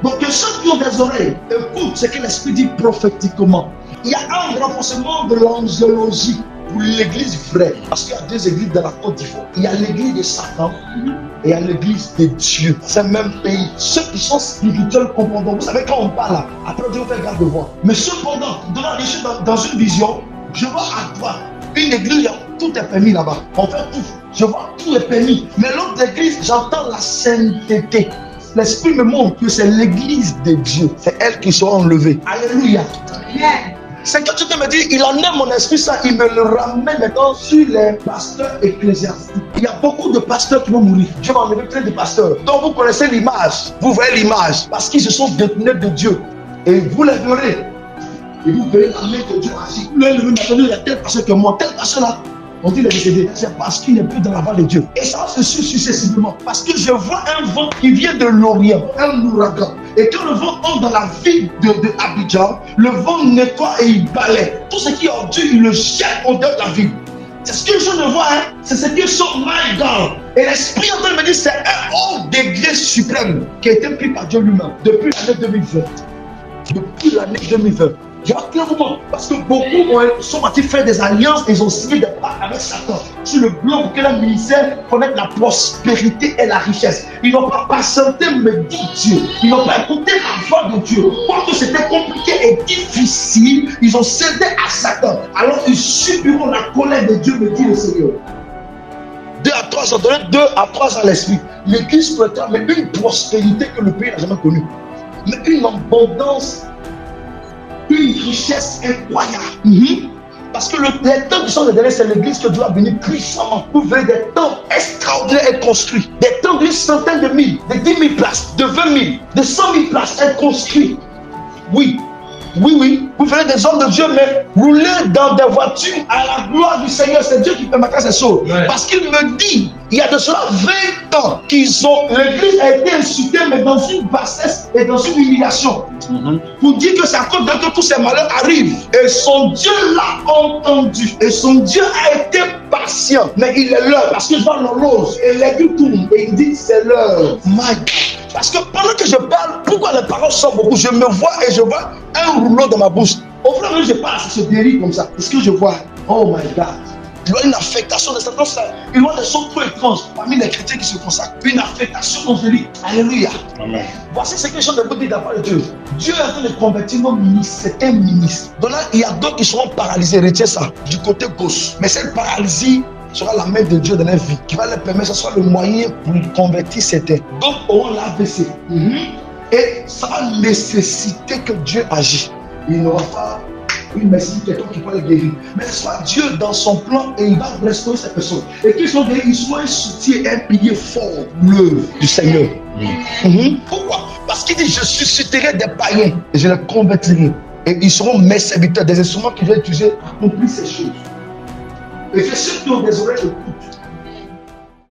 Donc que ceux qui ont des oreilles écoutent ce que l'Esprit dit prophétiquement. Il y a un renforcement de l'angélologie pour l'église vraie. Parce qu'il y a deux églises dans la Côte d'Ivoire. Il y a l'église de Satan et il y a l'église de Dieu. C'est le même pays. Ceux qui sont spirituels comprendront. Vous savez, quand on parle là, après Dieu fait garde de voir. Mais cependant, je suis dans une vision, je vois à droite une église, tout est permis là-bas. On fait tout. Je vois tout est permis. Mais l'autre église, j'entends la sainteté. L'Esprit me montre que c'est l'église de Dieu. C'est elle qui sera enlevée. Alléluia. Amen. C'est que tu te me dis, il en est mon esprit, ça, il me le ramène maintenant sur les pasteurs ecclésiastiques. Il y a beaucoup de pasteurs qui vont mourir. Dieu va enlever plein de pasteurs. Donc vous connaissez l'image. Vous voyez l'image. Parce qu'ils se sont détournés de Dieu. Et vous les verrez. Et vous verrez la main de Dieu agir. Vous le maintenant, il y a tel pasteur que moi, tel pasteur là. On dit les décédés, c'est parce qu'il n'est plus dans la voie de Dieu. Et ça se suit successivement. Parce que je vois un vent qui vient de l'Orient, un ouragan. Et quand le vent entre dans la ville de Abidjan, le vent nettoie et il balaie. Tout ce qui est ordure, il le jette en dehors de la ville. C'est ce que je ne vois, hein? C'est ce que sont my God. Et l'Esprit en train de me dire, c'est un haut degré suprême qui a été pris par Dieu lui-même depuis l'année 2020. Depuis l'année 2020. Je vois clairement, parce que beaucoup sont partis faire des alliances et ils ont signé des pactes avec Satan sur le blanc pour que leur ministère connaisse la prospérité et la richesse. Ils n'ont pas patienté, me dit Dieu. Ils n'ont pas écouté la voix de Dieu. Quand c'était compliqué et difficile, ils ont cédé à Satan. Alors ils subiront la colère de Dieu, me dit le Seigneur. 2 à 3 ans, donner 2 à 3 ans à l'esprit. L'église peut être, mais une prospérité que le pays n'a jamais connue. Mais une abondance, une richesse incroyable. Parce que les temps qui sont derrière, c'est l'église que Dieu a béni puissamment. Vous verrez des temps extraordinaires être construits. Des temps d'une centaine de mille, de 10 000 places, de 20 000, de 100 000 places être construits. Oui. Vous verrez des hommes de Dieu, mais rouler dans des voitures à la gloire du Seigneur. C'est Dieu qui fait marquer ces choses. Ouais. Parce qu'il me dit, il y a de cela 20 ans l'église a été insultée, mais dans une bassesse et dans une humiliation. Pour dire que c'est à cause de que tous ces malheurs arrivent. Et son Dieu l'a entendu. Et son Dieu a été patient. Mais il est l'heure, parce que je vois l'horloge. Et l'église tourne. Et il dit, c'est l'heure. My God. Parce que pendant que je parle, pourquoi les paroles sortent beaucoup? Je me vois et je vois un rouleau dans ma bouche. Au fur et à mesure que je parle, ça se dérive comme ça. Parce que je vois, oh my God. Il y a une affectation de Satan. Il y a des choses trop étranges parmi les chrétiens qui se consacrent. Une affectation angélique. Alléluia. Amen. Voici ce que je vous dis d'avoir de Dieu. Dieu est en train de convertir nos ministres. C'est un ministre. Donc là, il y a d'autres qui seront paralysés. Retiens ça. Du côté gauche. Mais cette paralysie sera la main de Dieu dans leur vie qui va leur permettre, ce soit le moyen pour convertir certains. Donc, auront l'AVC. Et ça va nécessiter que Dieu agisse. Il n'aura pas une médecine, quelqu'un qui va le guérir. Mais ce soit Dieu dans son plan et il va restaurer ces personnes. Et qu'ils soient guéris, ils soient un soutien, un pilier fort, l'œuvre du Seigneur. Pourquoi? Parce qu'il dit, je susciterai des païens et je les convertirai. Et ils seront mes serviteurs, des instruments que je vais utiliser pour accomplir ces choses. Et que ceux qui ont des oreilles écoutent.